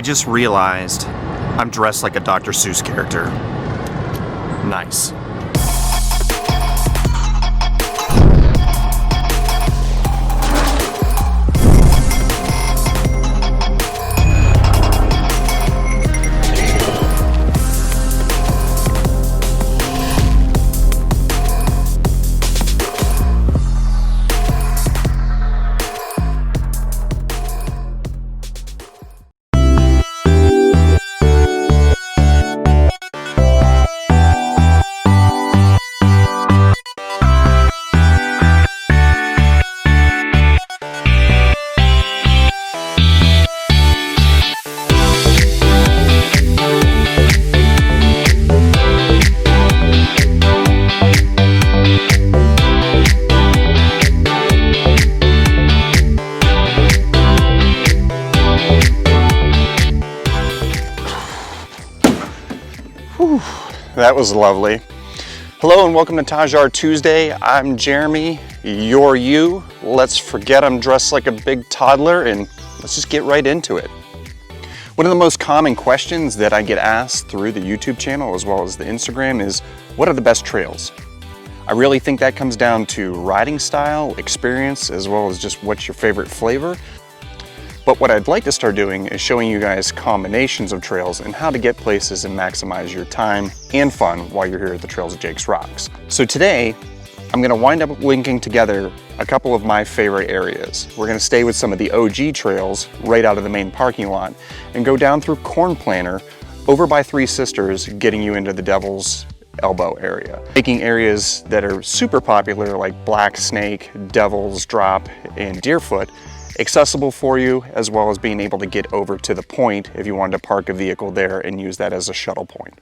just realized I'm dressed like a Dr. Seuss character. Nice. Whew, that was lovely. Hello and welcome to TAJR Tuesday. I'm Jeremy, you're you. Let's forget I'm dressed like a big toddler and let's just get right into it. One of the most common questions that I get asked through the YouTube channel as well as the Instagram is, what are the best trails? I really think that comes down to riding style, experience, as well as just what's your favorite flavor. But what I'd like to start doing is showing you guys combinations of trails and how to get places and maximize your time and fun while you're here at the Trails of Jake's Rocks. So today, I'm gonna wind up linking together a couple of my favorite areas. We're gonna stay with some of the OG trails right out of the main parking lot and go down through Cornplanter, over by Three Sisters, getting you into the Devil's Elbow area. Making areas that are super popular like Black Snake, Devil's Drop, and Deerfoot accessible for you, as well as being able to get over to the point if you wanted to park a vehicle there and use that as a shuttle point.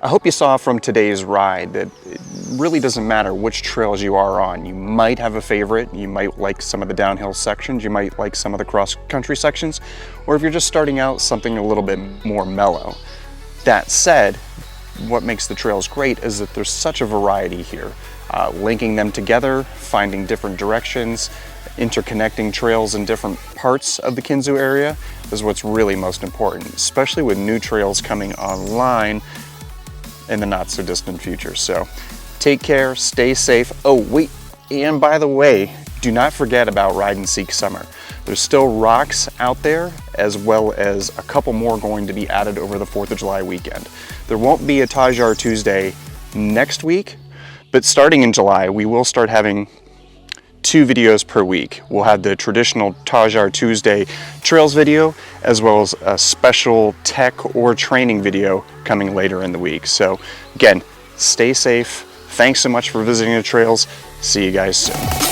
I hope you saw from today's ride that it really doesn't matter which trails you are on. You might have a favorite, you might like some of the downhill sections, you might like some of the cross-country sections, or if you're just starting out, something a little bit more mellow. That said, what makes the trails great is that there's such a variety here. Linking them together, finding different directions, interconnecting trails in different parts of the Kinzu area is what's really most important, especially with new trails coming online in the not so distant future. So take care, stay safe. Oh wait, and by the way, do not forget about Ride and Seek Summer. There's still rocks out there, as well as a couple more going to be added over the 4th of July weekend. There won't be a TAJR Tuesday next week, but starting in July, we will start having 2 videos per week. We'll have the traditional TAJR Tuesday trails video, as well as a special tech or training video coming later in the week. So again, stay safe. Thanks so much for visiting the trails. See you guys soon.